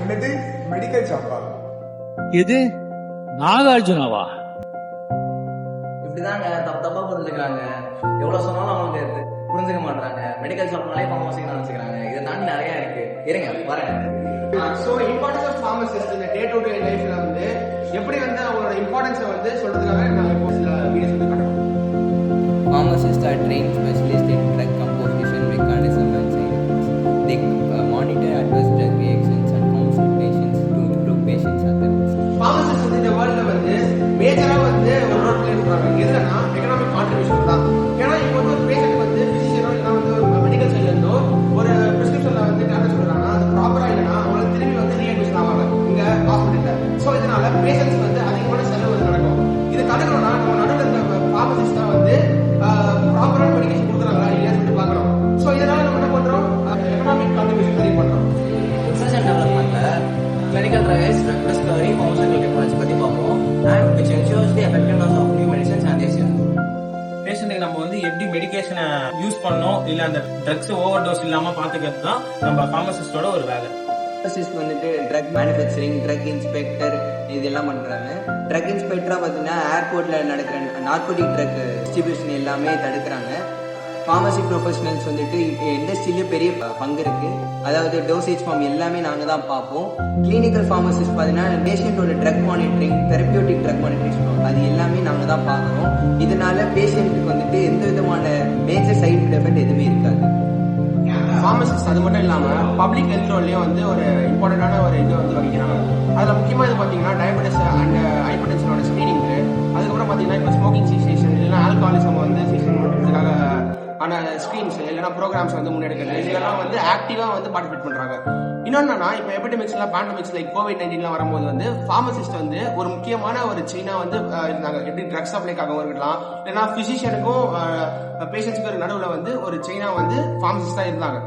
என்னது மெடிக்கல் ஷாப்பா? எது நாகார்ஜுனாவா? இப்படிதாங்க தப்பா புரிஞ்சுக்கிறாங்க. எவ்வளவு சொன்னாலும் அவங்களுக்கு புரிஞ்சுக்க மாட்டாங்க. மெடிக்கல் ஷாப்னாலே ஃபார்மசி நினைச்சுக்கிறாங்க. இதை தாண்டி நிறைய இருக்கு. இருங்க வரேன். ஸோ இம்பார்ட்டன்ஸ் ஆஃப் ஃபார்மசிஸ்ட் இந்த டே டு டே லைஃப்ல வந்து எப்படி வந்து அவங்களோட இம்பார்ட்டன்ஸை வந்து சொல்றதுக்காக நான் இப்போ சில வீடியோஸ் வந்து காட்டுறோம். Pharmacists are trained specialists in drug composition, mechanism and side effects. They monitor adverse drug reactions and counsel patients to improve patients' outcomes. Pharmacist வந்து இந்த வேர்ல்ட்ல வந்து மேஜரா வந்து ஒரு ரோல் பிளே பண்றாங்க. எதுனா எக்கனாமிக் கான்ட்ரிபியூஷன் தான். ஏன்னா இப்போ வந்து ஒரு பேஷண்ட் வந்து பிசிஷியனோ இல்லை வந்து ஒரு மெடிக்கல் சைட்ல இருந்தோ ஒரு பிரிஸ்கிரிப்ஷன்ல வந்து டேப்லெட் சொல்றாங்கன்னா அது ப்ராப்பரா இல்லைன்னா அவங்களுக்கு திரும்பி வந்து ரீஅட்மிஷன் ஆவாங்க இங்க ஹாஸ்பிட்டல்ல. ஸோ இதனால பேஷண்ட்ஸ் வந்து அதிகமான செலவு நடக்கும். இது தடுக்கணும்னா நம்ம நடுவில் இருக்க ஃபார்மசிஸ்ட் தான் வந்து ப்ராப்பரான மெடிக்கேஷன் கொடுக்குறாங்களா இல்லையா சொல்லிட்டு பார்க்கணும். ஸோ இதனால நம்ம என்ன பண்றோம், எக்கனாமிக் கான்ட்ரிபியூஷன் நிறைய பண்றோம். ரிசர்ச் அண்ட் டெவலப்மெண்ட்ல clinical trials, drug discovery, pharmaceutical technology பத்தி பார்ப்போம். And which ensures the effectiveness of new medicines and their safety. பேஷண்ட்டுக்கு நம்ம வந்து எப்படி மெடிகேஷனை யூஸ் பண்ணோம் இல்ல அந்த ட்ரக்ஸ் ஓவர் டோஸ் இல்லாம பாத்துக்கிறது தான் நம்ம ஃபார்மசிஸ்டோட ஒரு வேலை. Pharmacists வந்துட்டு ட்ரக் மேனுஃபேக்சரிங், ட்ரக் இன்ஸ்பெக்டர் இதெல்லாம் பண்றாங்க. ட்ரக் இன்ஸ்பெக்டரா பார்த்தீங்கன்னா ஏர்போர்ட்ல நடக்கிற நார்கோட்டிக் ட்ரக் டிஸ்ட்ரிபியூஷன் எல்லாமே தடுக்கிறாங்க. ஃபார்மசி ப்ரொஃபஷனல்ஸ் வந்துட்டு இண்டஸ்ட்ரியிலேயே பெரிய பங்கு இருக்கு. அதாவது டோசேஜ் ஃபார்ம் எல்லாமே நாங்கள் தான் பார்ப்போம். கிளினிக்கல் ஃபார்மசிஸ்ட் பார்த்தீங்கன்னா பேஷண்ட்டோட drug monitoring, therapeutic drug monitoring அது எல்லாமே நாங்கள் தான் பார்க்குறோம். இதனால பேஷண்ட்டுக்கு வந்துட்டு எந்த விதமான மேஜர் சைடு எஃபெக்ட் எதுவுமே இருக்காது. ஃபார்மசிஸ்ட் அது மட்டும் இல்லாம பப்ளிக் ஹெல்த் ரோல்லையும் வந்து ஒரு இம்பார்ட்டன்டான ஒரு இது வந்து வகிக்கிறாங்க. அதுல முக்கியமா இது பாத்தீங்கன்னா டயபெட்டிஸ் அண்ட் ஹைப்பர்டென்ஷனோட ஸ்கிரீனிங், அதுக்கப்புறம் பாத்தீங்கன்னா இப்போ ஸ்மோக்கிங் சிசேஷன் இல்லைன்னா ஆல்கஹாலிசம் வந்து சிசேஷன் பண்றதுக்காக ஆன ஸ்கீம்ஸ் இல்லைன்னா ப்ரோக்ராம்ஸ் வந்து முன்னெடுக்கிறது, இதெல்லாம் வந்து ஆக்டிவா வந்து பார்ட்டிசிபேட் பண்றாங்க. இன்னொன்னா இப்போ எபிடமிக்ஸ்ல பேண்டமிக்ஸ் லைக் COVID-19 வரும்போது வந்து ஃபார்மசிஸ்ட் வந்து ஒரு முக்கியமான ஒரு செயினா வந்து இருந்தாங்க. எப்படி ட்ரக் சப்ளைக்காகவும் இருக்கலாம் இல்லைன்னா பிசிஷியனுக்கும் பேஷண்ட்ஸுக்கு நடுவில் வந்து ஒரு செயினா வந்து ஃபார்மசிஸ்ட் தான் இருந்தாங்க.